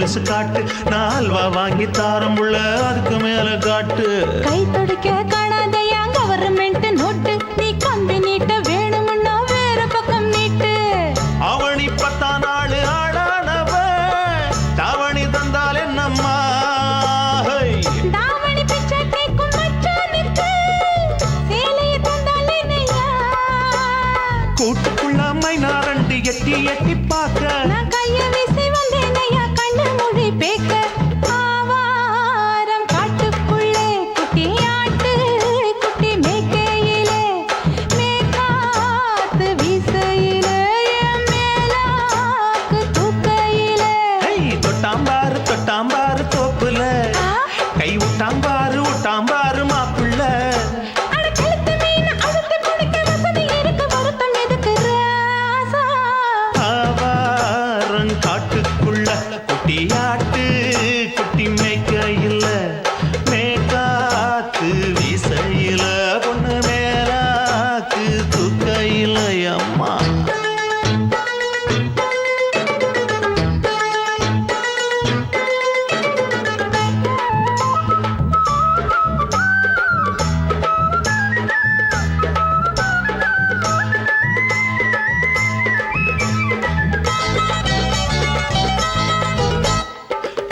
கொலுசு காட்டு, நான் அல்வா வாங்கி தாரம் உள்ள அதுக்கு மேல காட்டு. கை துடிக்க காணாதையா கவர்மெண்ட் நோட்டு, நீ கம்பி நீட்ட வேணும்னா வேற பக்கம் நீட்டு. அவனி 10 நாள் ஆளானவ தாவணி தந்தால் என்னம்மா? தாவணி பிச்சை கேக்கும் மச்சானுக்கு சேலையை தந்தால் என்னையா? கூட்டுக்குள்ள மைனாரண்டி எட்டி எட்டி பார்க்க, நான் கைய வீசி வந்தேனையா கண்ணு மொழி பேக்க. ஆவாரம் காட்டுக்குள்ளே குட்டி ஆட்டு, குட்டி மேய்க்கையிலே மேக்காத்து வீசையிலே என் மேலாக்கு தூக்கையிலே. தொட்டாம்பாரு தொட்டாம்பாரு தோப்புல, கை விட்டாம்பாரு விட்டாம்பாரு மாப்பிள்ள. அட கழுத்து மீன் அழுத்து பிடிக்க வசதி இருக்கு, வருத்தம் எதுக்கு ராசா? ஆவாரம் காட்டுக்குள்ள குட்டியாட்டு, குட்டி மேய்க்கையில மேக்காத்து வீசையில பொண்ணு மேலாக்கு தூக்கையில அம்மா.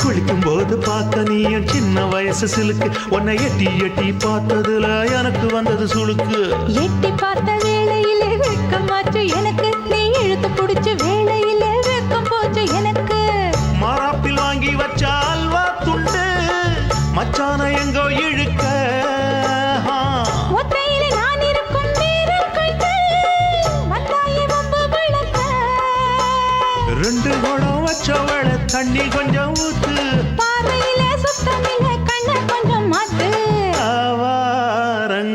குளிக்கும் போது பார்த்த நீயும் சின்ன வயசு சிலுக்கு, உன்னை எட்டி எட்டி பார்த்ததுல எனக்கு வந்தது சுளுக்கு. எட்டி பார்த்த வேளையிலே வெக்கம் மாற்று எனக்கு, நீ இழுத்து பிடிச்ச வேளையிலே வெக்கம் போச்சு எனக்கு. மாறாப்பில் வாங்கி வச்ச அல்வா துண்டு மச்சான எங்கோ இழுக்க. ஒத்தையிலே நான் இருக்கும் நேரம் கண்டு வந்தாயே வம்பு விளக்க. 2 குடம் வச்சவள தண்ணி கொஞ்சம் ஊத்து, பார்வையிலே சுத்தமில்லை கண்ண கொஞ்சம் மாத்து. ஆவாரங்காட்டுக்குள்ள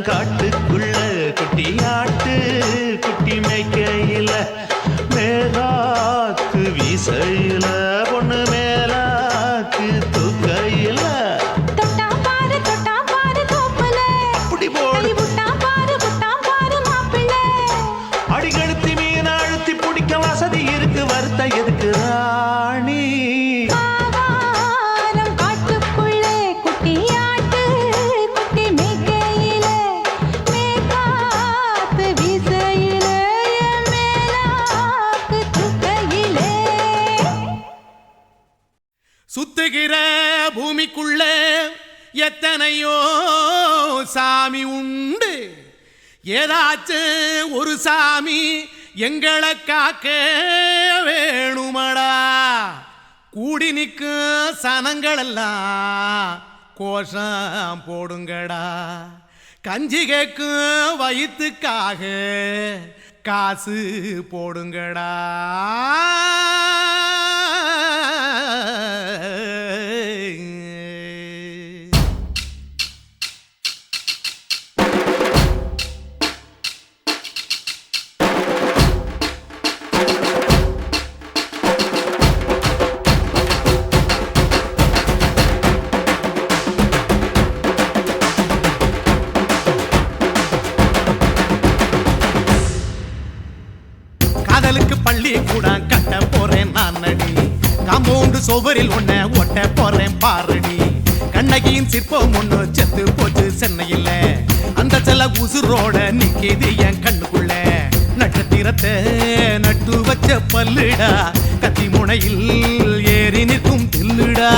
குட்டியாட்டு, குட்டி மேய்க்கையில மேலாக்கு வீசையில பொண்ணு மேலாக்கு தூக்கையில. தொட்டாம் பாரு தோப்புல, அப்படி போடு கை விட்டாம் பாரு மாப்பிள்ளை. அடிகழுத்தி மீன் அழுத்தி பிடிக்க வசதி இருக்கு, வருத்த எதுக்கு ராணி? ஆவாரம் காட்டுக்குள்ளே குட்டி ஆட்டு, குட்டி மேய்க்கையிலே மேக்காத்து வீசையிலே என் மேலாக்கு தூக்கையிலே. சுத்துகிற பூமிக்குள்ள எத்தனையோ சாமி உண்டு, ஏதாச்சும் ஒரு சாமி எங்களை காக்க வேணுமடா. கூடி நிற்கும் சனங்களெல்லாம் கோஷம் போடுங்கடா. கஞ்சி கேக்கும் வயிற்றுக்காக காசு போடுங்கடா. காதலுக்கு பள்ளி கூட கட்ட போறேன் நான் நடி, காம்பவுண்டு சுவரில் ஒன்ன ஒட்ட போறேன் பாரடி. கண்ணகியின் சிற்பம் ஒண்ணு செத்து போச்சு சென்னையில், அந்த சில உசுரோட நிக்கிது என் கண்ணுக்குள்ள. நட்சத்திரத்தை நட்டு வச்ச பல்லுடா, கத்தி முனையில் ஏறி நிற்கும் தில்லுடா.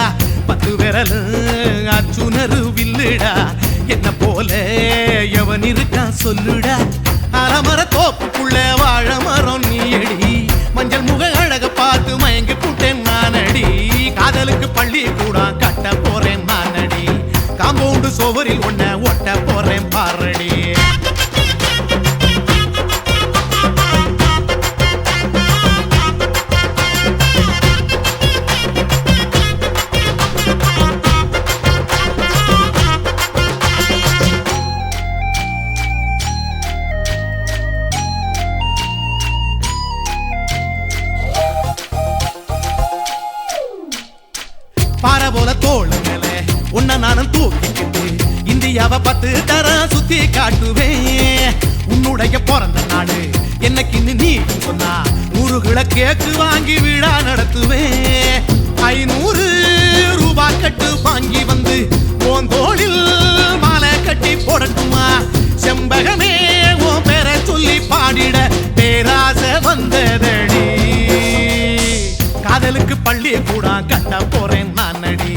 10 விரல் அச்சுணரு வில்லுடா, என்ன போல எவன் இருக்கான் சொல்லுடா. அலமர தோப்புக்குள்ள வாழ மரம் நீயடி, மஞ்சள் முக அழக பார்த்து மயங்கி புட்டேன் நானடி. காதலுக்கு பள்ளி கூட கட்ட போறேன் நானடி, காம்பவுண்டு சுவரில் ஒன்ன ஒட்ட போறேன் பாரடி. பாறை போல தோளு மேல உன்ன நானும் தூக்கிக்கிட்டு இந்தியாவை 10 தரம் சுத்தி காட்டுவேன். உன்னுடைய பிறந்த நாடு என்னைக்குன்னு நீ சொன்னா 100 கிலோ கேக்கு வாங்கி விழா நடத்துவேன். 500 ரூபாய் கட்டு வாங்கி வந்து உன் தோளில் மாலை கட்டி போடட்டுமா செம்பகமே உன் பேரை சொல்லி பாடிட பேராசை வந்ததடி காதலுக்கு பள்ளி கூட கட்ட போறேன் நான் அடி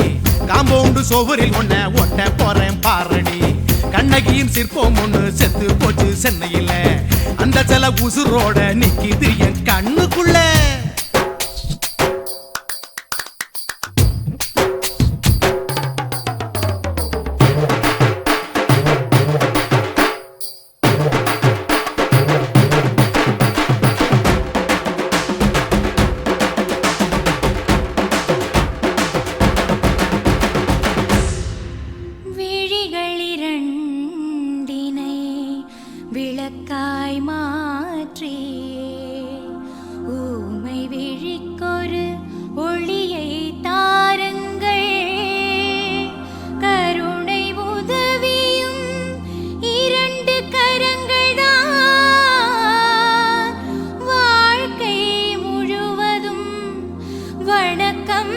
காம்பவுண்டு சோவரில் ஒன்ன ஒட்ட போறேன் பாரடி கண்ணகியின் சிற்பம் ஒண்ணு செத்து போச்சு சென்னையில அந்த சில உசுரோட நிக்கிது என் கண்ணுக்குள்ள விளக்காய் மாற்றி ஊமை விழிக்கொரு ஒளியை தாருங்கள் கருணை உதவியும் 2 கரங்கள் தான் வாழ்க்கை முழுவதும் வணக்கம்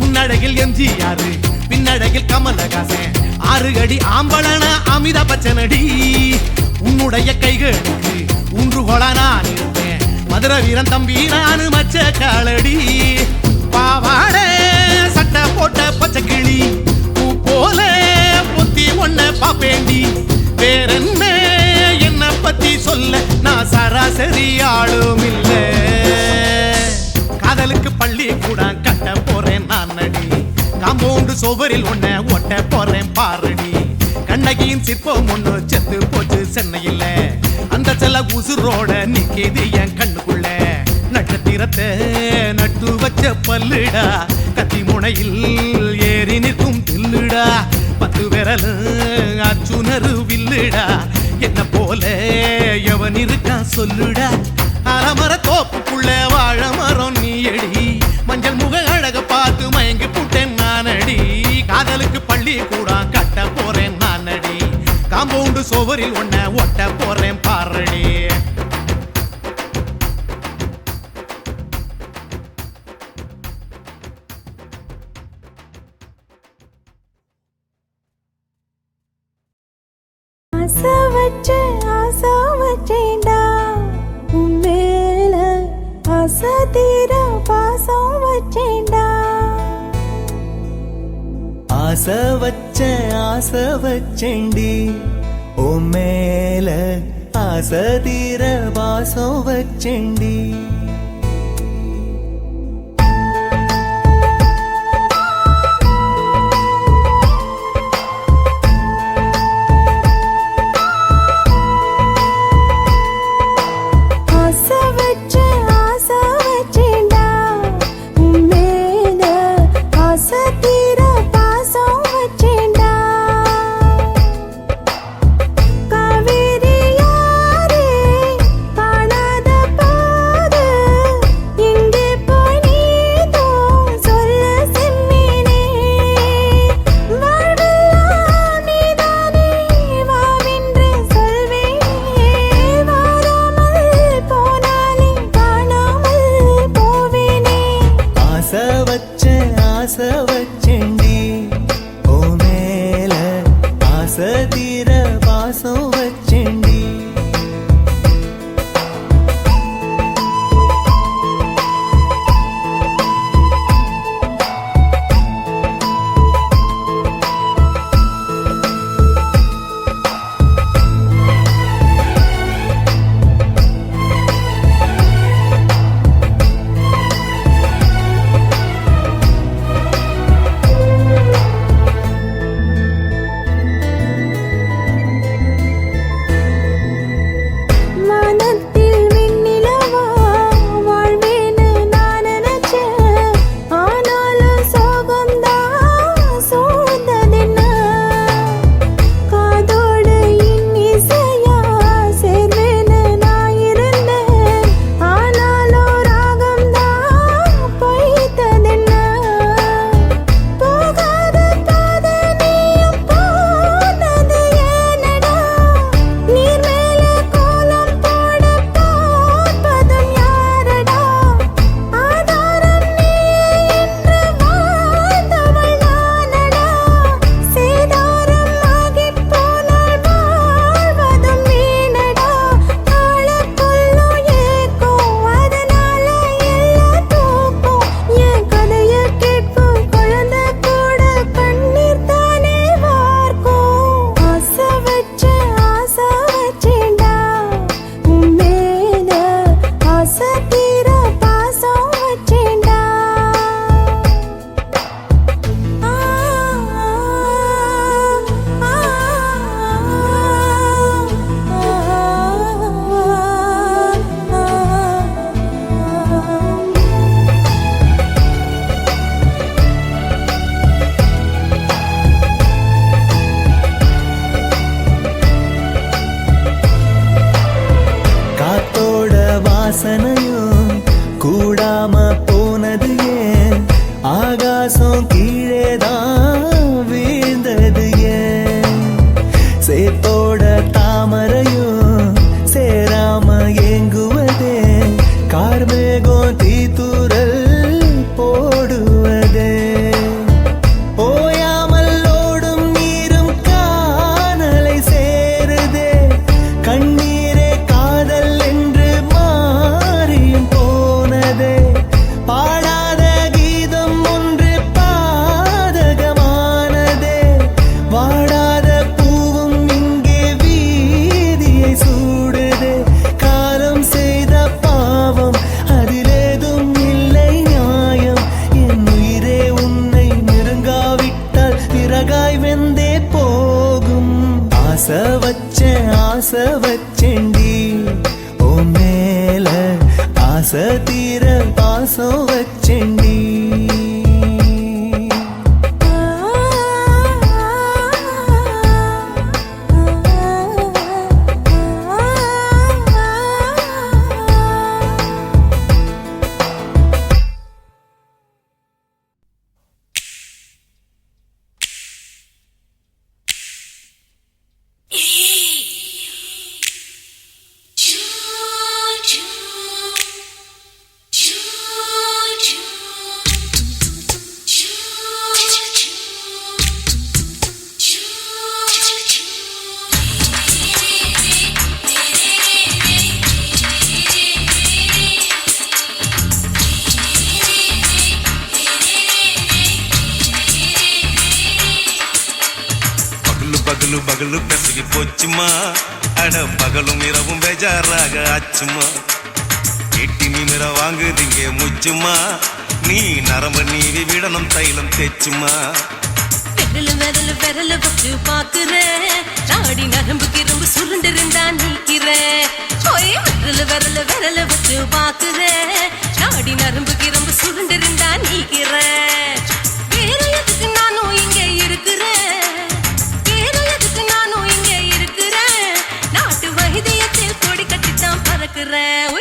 முன்னழகில் எம்ஜிஆர் பின்னழகில் கமலஹாசன் 6 அடி ஆம்பளன அமிதாப் பச்சனடி உன்னுடைய கைகளுக்கு ஊன்றுகோலா நான் இருப்பேன் மதுரை வீரன் தம்பி நானு மச்ச காலடி பாவாட சட்டை போட்ட பச்சை கிளி பூ போல பொத்தி ஒன்ன பாப்பேண்டி வேறென்ன என்ன பத்தி சொல்ல நான் சராசரி ஆளும் இல்ல காதலுக்கு பள்ளி கூட கட்ட போறேன் நான் அடி காம்பவுண்டு சோவரில் ஒன்ன ஒட்ட போறேன் பாரடி கண்ணகியின் சிற்பம் ஒண்ணு செத்து போச்சு சென்னையில அந்த சில உசுரோட நிக்கிது என் கண்ணுக்குள்ள நட்சத்திரத்தை நட்டு வச்ச பல்லுடா கத்தி முனையில் ஏறி நிற்கும் தில்லுடா 10 விரல் அச்சுணரு வில்லுடா என்ன போல எவன் இருக்கா சொல்லுடா அலமர தோப்புக்குள்ள வாழ மரம் நீ அடி மஞ்சள் முக அழக பார்த்து மயங்கி புட்டேன் நான் அடி காதலுக்கு பள்ளி கூட கட்ட போறேன் நான் அடி காம்பவுண்டு சோவரில் ஒன்ன ஒட்ட போறேன் பாரடி ஆசை வச்சேன்டா உன் மேல ஆசை தீர பாசம் வச்சேன்டா ஆசை வச்சேண்டி உன் மேல ஆசை தீர பாசம் வச்சேண்டி காவேரி யாரே காணாத கார்மேகம் தீத்துரல் போடுவதே ஓயாமல் ஓடும் நீரும் காணலை சேருதே கண்ணீரே காதல் என்று மாறியும் போனதே பாடாத கீதம் ஒன்று பாதகமானதே வாடாத பூவும் இங்கே வீதியை சூடுதே காலம் செய்த பாவம் அதிலேதும் இல்லை நியாயம் என் உயிரே உன்னை நெருங்காவிட்டால் விறகாய் வெந்தே போகும் ஆசை வச்சேன்டி ஓ மேல ஆசை தீர பாசம் வச்சேன்டி பகலு பகலு பெசகி போச்சுமா அட பகலும் இரவும் பேஜாராக ஆச்சுமா எட்டி நிமிர வாங்குதிங்க முச்சுமா நீ நரம்பு நீவி விடணும் தைலம் தேச்சுமா விரல் விரல் வச்சு பாக்குறேன் நாடி நரம்பு கிரம்பு சுருண்டிருந்தா நீக்கிறேன் விரல் வச்சு பாக்குறேன் நாடி நரம்பு கிரம்பு சுருண்டிருந்தா நீக்கிறேன் வேற எதுக்கு நானும் இங்க இருக்கிறேன் நாட்டு வைத்தியத்தில் கொடி கட்டித்தான் பறக்குறேன்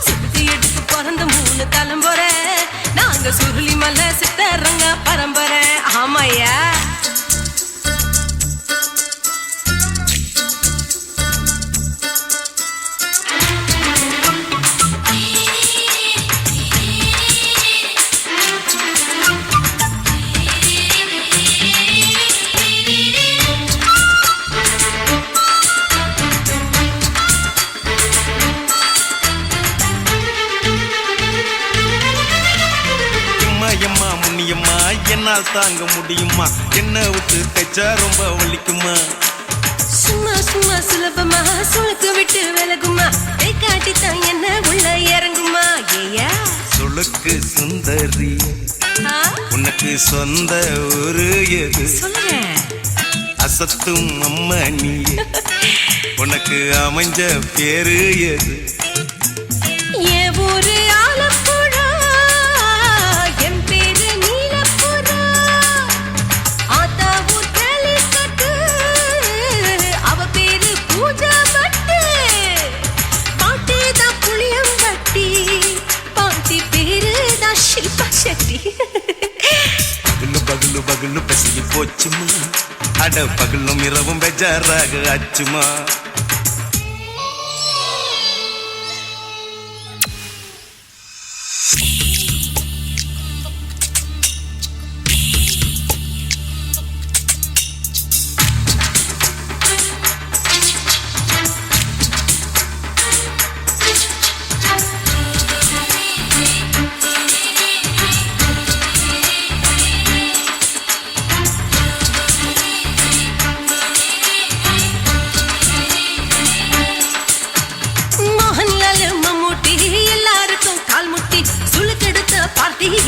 சுத்தி எடுத்து பிறந்த 3 தலைமுறை நாங்க சுருளி மலை சித்தரங்க பரம்பரை ஆமாயா என்னால் தாங்க முடியுமா என்ன விட்டு தைச்சா ரொம்ப வலிக்குமா சும்மா சும்மா சுலபமா சுளுக்கு விட்டு விலகுமா கை காட்டித்தான் என்ன உள்ள இறங்குமா ஏயா சுளுக்கு சுந்தரி உனக்கு சொந்த ஒரு எது சொல்றேன் அசத்தும் அம்மா நீ உனக்கு அமைஞ்ச பேரு எது ஏ ஊரு ஆலப்புழா என் பேரு நீலப்புறா ஆத்தா ஊர் கலிக்கட்டு அவ பேரு பூஜா பட்டு பாட்டி தான் புளியம்பட்டி பாட்டி பேரு தான் ஷில்பா செட்டி பகலு பகலு பகலு பசிக்கு போச்சுமா அட பகலும் இரவும் பெஜாராக ஆச்சுமா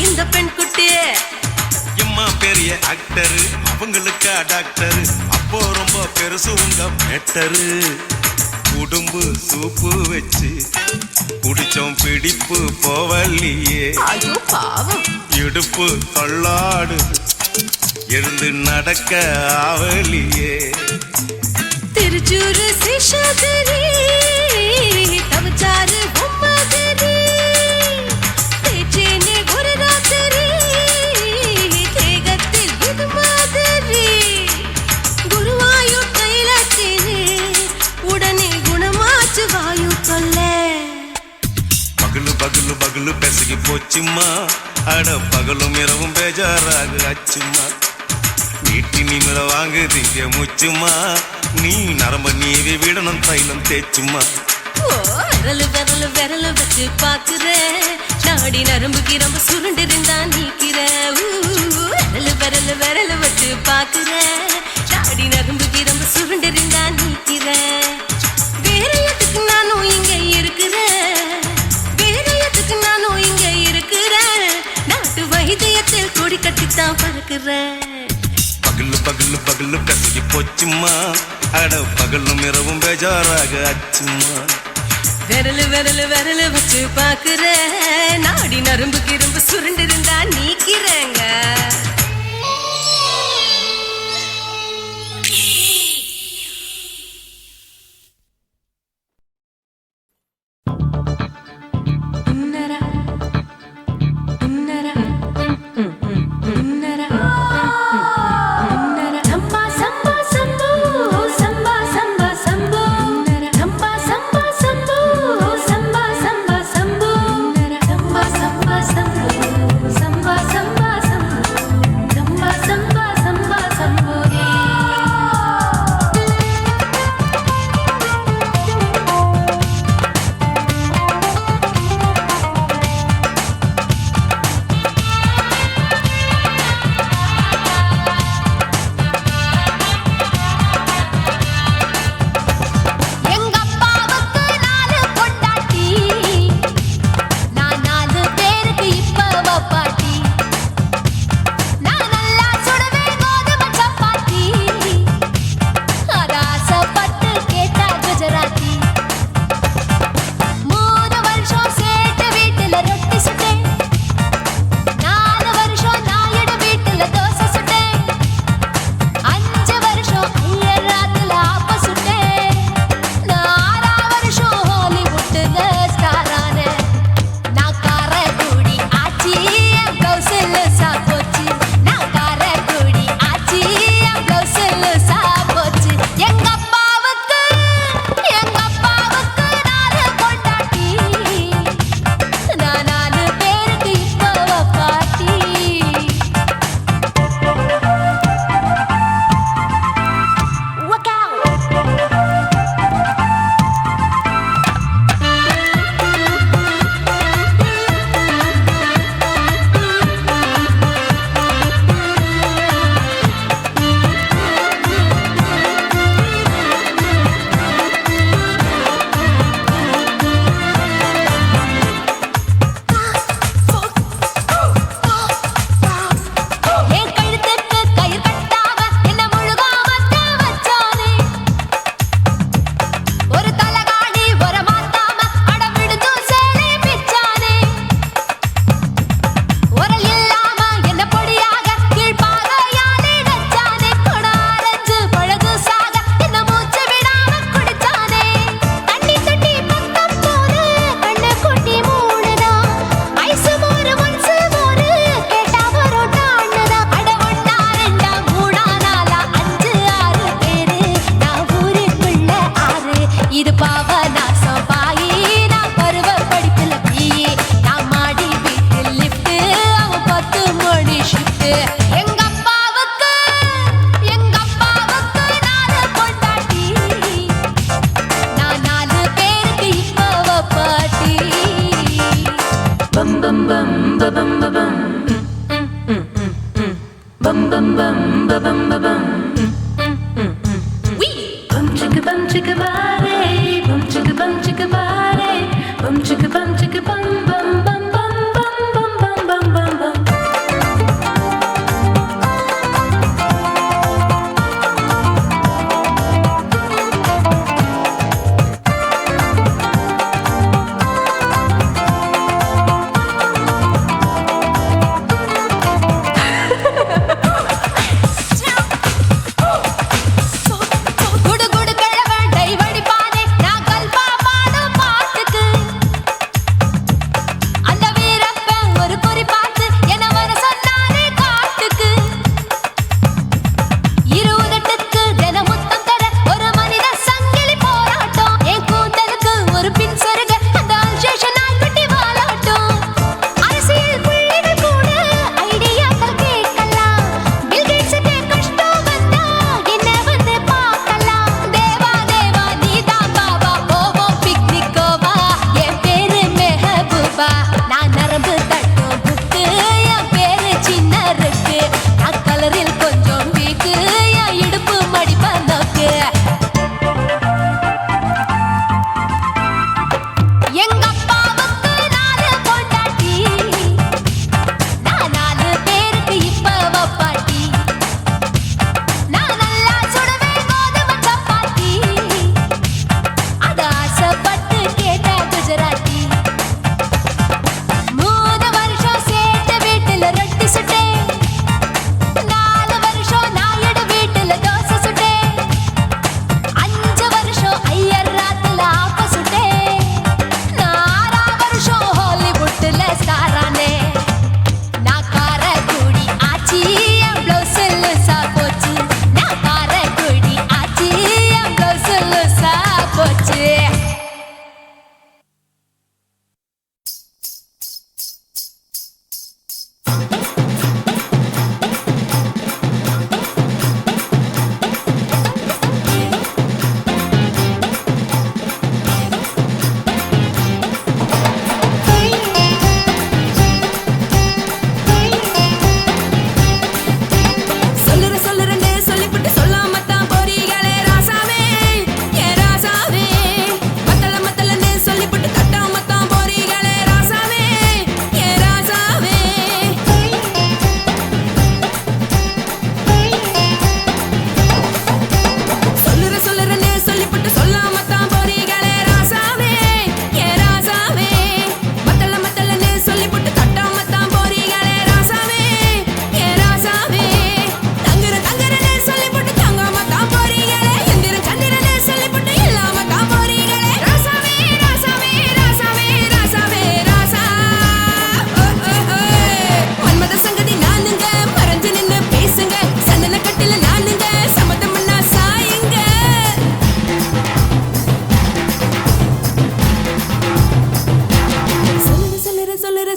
இந்த பெண் குட்டி எம்மா பெரிய ஆக்டர் அவங்களுக்கா டாக்டர் அப்போ ரொம்ப பெருசு உங்க மேட்டரு உடம்பு சூப்பு வச்சு குடிச்சோம் பிடிப்பு போவல்லையே ஐயோ பாவம் இடுப்பு தள்ளாடு எழுந்து நடக்க ஆவலியே திருச்சூர் சேஷாதிரி தவச்சாரு பொம்மாதிரி தேச்சேனே ஒரு ராத்திரி தேகத்தில் இது மாதிரி குருவாயூர் தைலத்திலே உடனே குணமாச்சு வாயு தொல்லை பகலு பகலு பகலு பகலு பெசகி போச்சுமா அட பகலும் இரவும் பேஜாராக ஆச்சுமா வீட்டி நிமிர வாங்கு திங்க முச்சுமா நீ நரம்ப நீவி விடணும் தைலம் தேச்சுமா ஓ விரலு விரலு விரலு வச்சு பாக்குற நாடி நரம்பு கிரம்பு சுருண்டு இருந்தா நீக்கிற விரலு விரலு விரலு வச்சு பாக்குற நாடி நரம்பு கிரம்பு சுருண்டு இருந்தா நீக்கிற வேற எதுக்கு நானும் இங்க இருக்கிறேன் வேற எதுக்கு நானும் இங்க இருக்கிறேன் நாட்டு வைத்தியத்தில் கொடி கட்டித்தான் பறக்குறேன் பகலு பகலு பகலு பெசகி போச்சுமா அட பகலும் இரவும் பேஜாராக ஆச்சுமா விரலு விரலு விரலு வச்சு பாக்குற நாடி நரம்பு கிரும்பு சுருண்டு இருந்தா நீக்கிறேங்க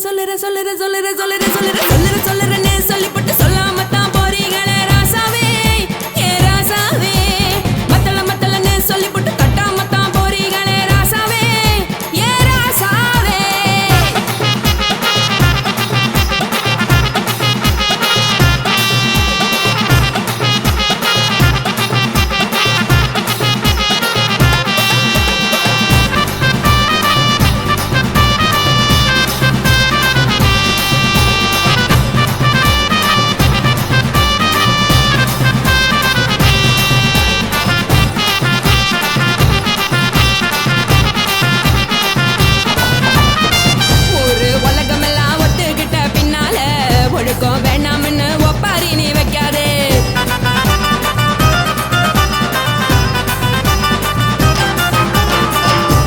சொல்லுறேன்னு சொல்லிப்பட்டு சொல்லாம தான் போறீங்களே ராசாவே ஏ ராசாவே மத்தலன்னு சொல்லிப்பட்டு கட்டாம தான் போறீங்களே ராசாவே ஏ ராசாவே வேணாம்னு ஒப்பாரி நீ வைக்காதே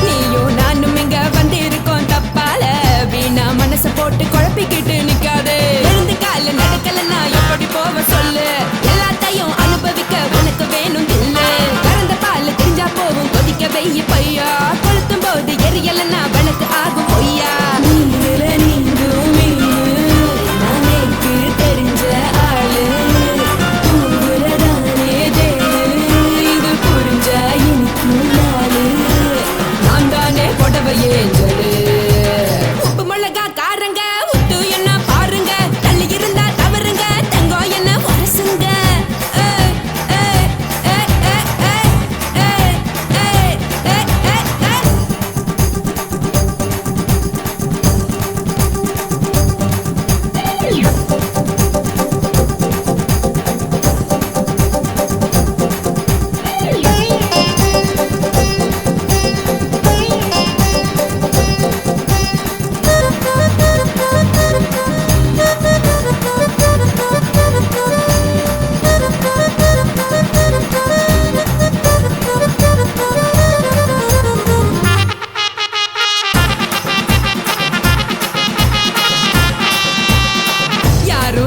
நீயும் நானும் இங்க வந்திருக்கோம் தப்பால வீணா மனச போட்டு குழப்பிக்கிட்டு நிக்காதே எழுந்து கால நடக்கலன்னா எப்படி போவ சொல்லு எல்லாத்தையும் அனுபவிக்க உனக்கு வேணும் இல்லு கறந்த பால் தெரிஞ்சா போகும் கொதிக்க வெய்ய பையா கொளுத்தும் போது எரியலன்னா வழக்கு ஆகும் பொய்யா உப்பு மிளகா காரங்க உத்து என்ன பாருங்க தள்ளி இருந்தா தவறுங்க தங்கம் என்ன வரசுங்க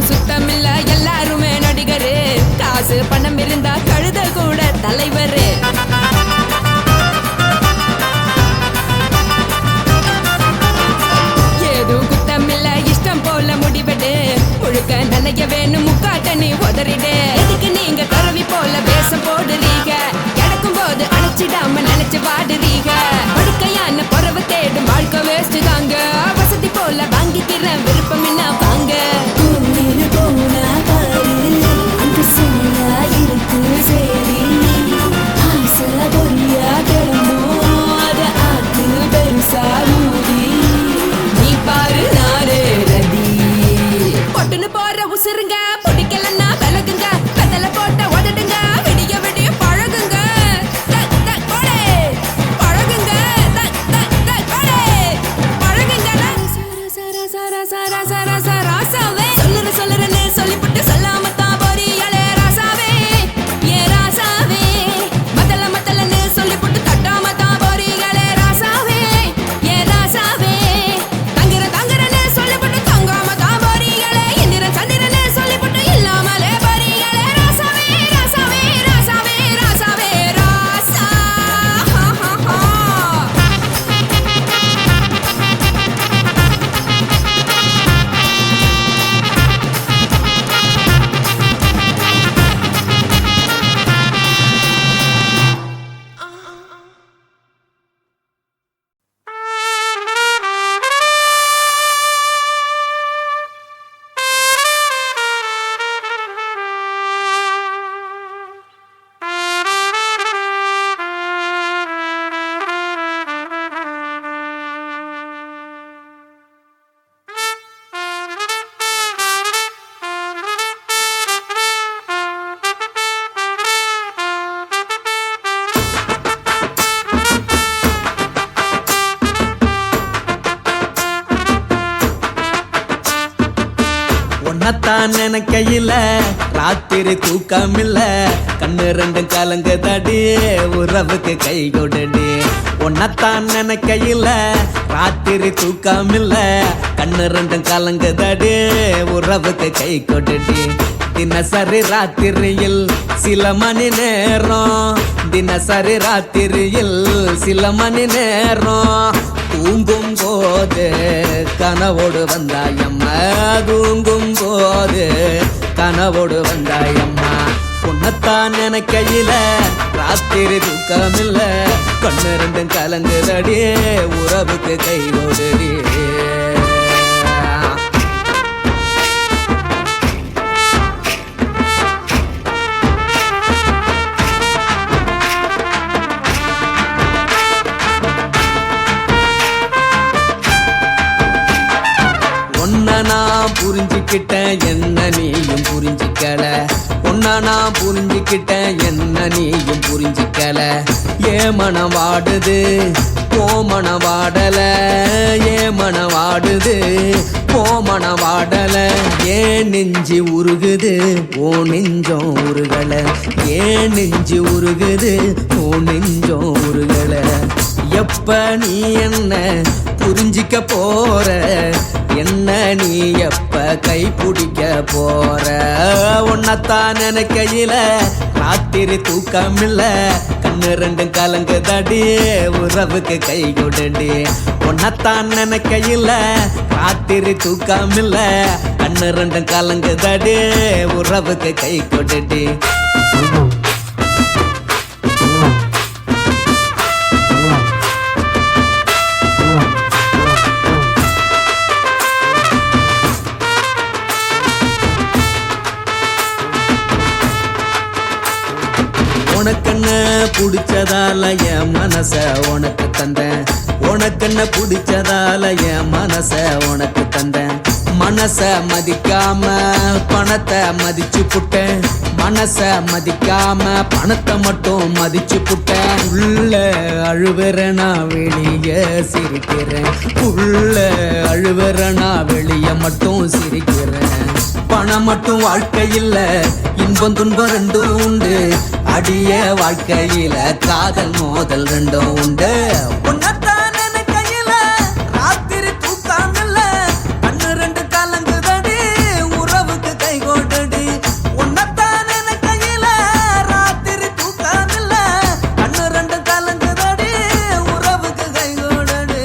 சுத்தமில்ல எல்லாருமே நடிகரு காசு பணம் இருந்தா கழுத கூட தலைவரு ஏதும் குத்தமில்ல இஷ்டம் போல முடிவெடு முழுக்க நனைய வேணும் முக்காட்ட நீ உதறிடு எதுக்கு நீங்க கரவி போல வேஷம் போடுறீங்க கிடக்கும் போது அணைச்சிடாம நினைச்சு வாடுறீங்க படுக்கையான பொறவை தேடும் வாழ்க்கை வேஸ்ட் தாங்க வசதி போல வாங்கிக்கிற விருப்பம் என்ன வாங்க நீ பாரு நாரே ரதி பொட்டுன்னு போற உசுருங்க பிடிக்கலன்னா விலகுங்க கதல போட்ட உதடுங்க விடிய விடிய பழகுங்க பழகுங்க பழகுங்க ராசாவே சொல்லுறேன்னு சொல்லிப்பட்டு சொல்லாம தான் போறியாளே ராசாவே ஏ ராசாவே மத்தலன்னு சொல்லிப்பட்டு தட்டாம தான் போறீங்களே ராசாவே ஏ ராசாவே தங்குறேன்னு சொல்லிப்பட்டு தங்காம தான் போறீங்களே இந்திரன் சந்திரன்னு சொல்லிப்பட்டு இல்லாமலே போறீங்களே ராசாவே ராசாவே ராசாவே ராசாவே ராசா உன்னத்தான் நினைக்கையில ராத்திரி தூக்கமில்ல கண்ணு ரெண்டும் கலங்குதடி உறவுக்கு கை கொடுடி உன்னத்தான் நினைக்கையில ராத்திரி தூக்கமில்ல கண்ணு ரெண்டும் கலங்குதடி உறவுக்கு கை கொடுடி தினசரி ராத்திரியில் சில மணி நேரம் தினசரி ராத்திரியில் சில மணி நேரம் தூங்கும் போது கனவோடு வந்தாயம்மா தூங்கும் போது கனவோடு வந்தாயம்மா உன்னத்தான் நினைக்கையில ராத்திரி தூக்கமில்ல கண்ணு ரெண்டும் கலங்குதடி உறவுக்கு கை ஓடுடி நான் புரிஞ்சுக்கிட்டேன் என்ன நீயும் புரிஞ்சிக்கல உன்ன நான் புரிஞ்சுக்கிட்டேன் என்ன நீயும் புரிஞ்சிக்கல ஏ மனம் வாடுது ஓ மனம் வாடல ஏ மனம் வாடுது ஓ மனம் வாடல ஏன் நெஞ்சு உருகுது ஓ நெஞ்சம் உருகல ஏன் நெஞ்சு உருகுது ஓ நெஞ்சம் உருகல எப்ப நீ என்ன புரிஞ்சிக்க போற என்ன நீ எப்ப கை பிடிக்க போற உன்னத்தான் நினைக்கையில ராத்திரி தூக்கமில்ல கண்ணு ரெண்டும் கலங்குதடி உறவுக்கு கை கொடுடி உன்னத்தான் நினைக்கையில ராத்திரி தூக்கமில்ல கண்ணு ரெண்டும் கலங்குதடி உறவுக்கு கை கொடுடி உனக்கென்ன பிடிச்சதால என் மனச உனக்கு தந்தேன் உனக்கென்ன பிடிச்சதால என் மனச உனக்கு தந்தேன் மனச மதிக்காம பணத்தை மதிச்சு புட்டேன் மனச மதிக்காம பணத்தை மட்டும் மதிச்சு புட்டேன் உள்ள அழுவற நான் வெளிய சிரிக்கிறேன் உள்ள அழுவற நான் வெளிய மட்டும் சிரிக்கிறேன் பணம் மட்டும் வாழ்க்கையில் இன்பம் துன்பம் ரெண்டும் உண்டு அடிய வாழ்க்கையில காதல் மோதல் ரெண்டும் உண்டு உன்னத்தான் நினைக்கையில ராத்திரி தூக்கமில்ல கண்ணு ரெண்டு கலங்குதடி உறவுக்கு கை கொடுடி உன்னத்தான் நினைக்கையில ராத்திரி தூக்கமில்ல கண்ணு ரெண்டு கலங்குதடி உறவுக்கு கை கொடுடி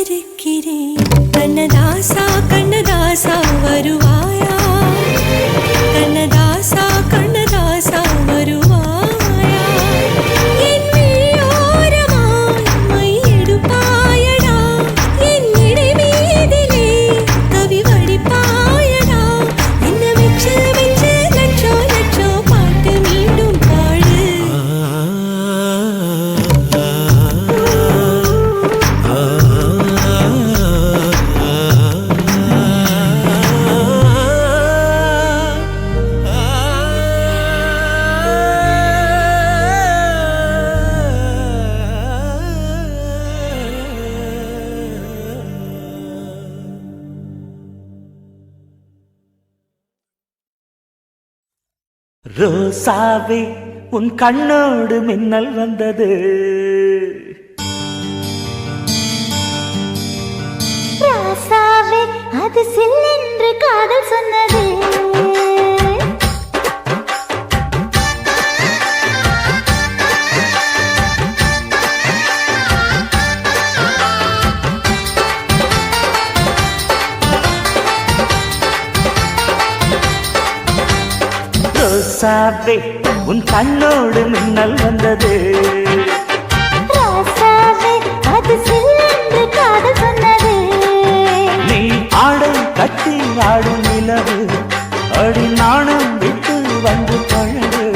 காத்திருக்கிறேன் கண்ணதாசா கண்ணதாசா வருவாயா கண்ணதாசா கண்ணதாசா வருவாயா என் விழியோரமாய் மை எடுப்பாயடா என் இடை மீதிலே கவி வடிப்பாயடா என்ன வெச்சு வெச்சு லட்சோ லட்சோ பாட்டு மீண்டும் பாடு ரோசாவே உன் கண்ணோடு மின்னல் வந்தது ராசாவே அது சில்லென்று காதல் சொன்னது ரோசாவே உன் கண்ணோடு மின்னல் வந்தது ராசாவே அது சில்லென்று காதல் சொன்னது நீ ஆடை கட்டி ஆடும் நிலவு அடி நாணம் விட்டு வந்து பழகு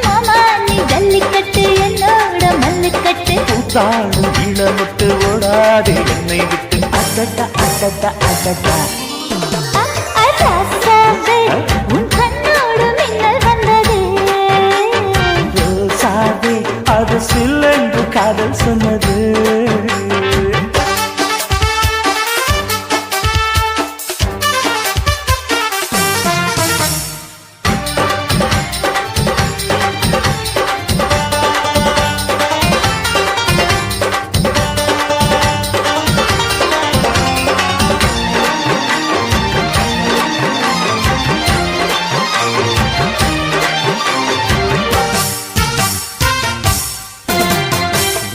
மாமா நீ ஜல்லிக்கட்டு என்னோட மல்லுக்கட்டு கூத்தாடும் இளமுட்டு ஓடாதே என்னை விட்டு அடடா அடடா அடடா ராசாவே உன் கண்ணோடு மின்னல் வந்தது ரோசாவே அது சில்லென்று காதல் சொன்னது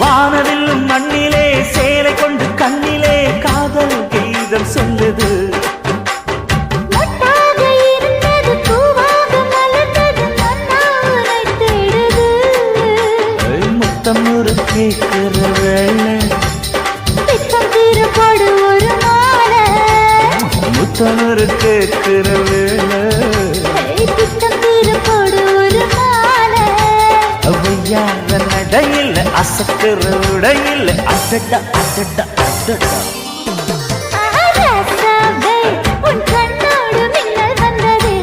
வானவில்லும் மண்ணிலே சேலை கொண்டு கண்ணிலே காதல் கீதம் சொல்லுது மொட்டாக இருந்தது பூவாக மலர்ந்தது மன்னாரை தேடுது முத்தம் ஒரு கேட்கிற வேளை பித்தம் தீரப்படு ஒரு மாலை முத்தம் ஒரு கேட்கிற வேளை பித்தம் தீரப்படு ஒரு மாலை அவையார நடையில் அசக்கிற உடையில் அடடா அடடா அடடா ராசாவே உன் கண்ணோடு மின்னல் வந்தது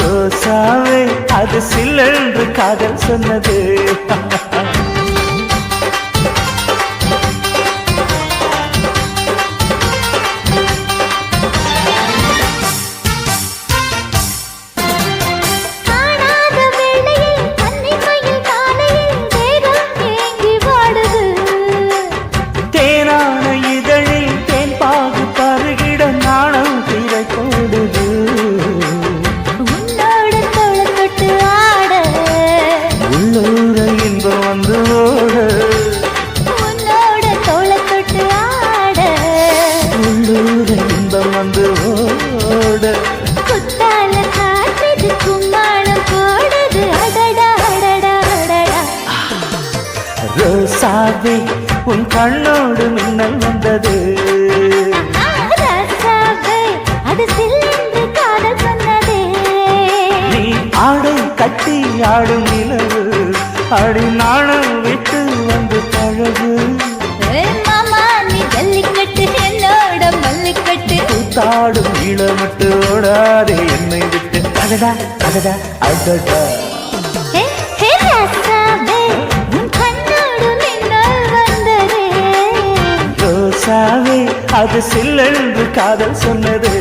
ரோசாவே அது சில்லென்று காதல் சொன்னது காணாத வேளையில் கன்னிமையில் காலையில் தேகம் ஏங்கி வாடுது தேனான இதழில் தேன் பாகு பருகிட நாணம் திரை போடுது உன்னோட தோளை தொட்டு ஆட உள்ளூர இன்பம் வந்து ஓட உன்னோட தோளை தொட்டு ஆட உள்ளூர இன்பம் வந்து ஓட குத்தால காற்றுது கும்மாளம் போடுது அடடா அடடா அடடா ரோசாவே உன் கண்ணோடு மின்னல் வந்தது ராசாவே அது சில்லென்று காதல் சொன்னது நீ ஆடை கட்டி ஆடும் நிலவு அடி நாணம் விட்டு வந்து பழகு மாமா நீ ஜல்லிக்கட்டு என்னோட மல்லிக்கட்டு கூத்தாடும் இளமட்டு ஓடாதே என்னை விட்டு அடடா அடடா அடடா ஹே ஹே ராசாவே உன் கண்ணோடு மின்னல் வந்தது ரோசாவே அது சில்லென்று காதல் சொன்னது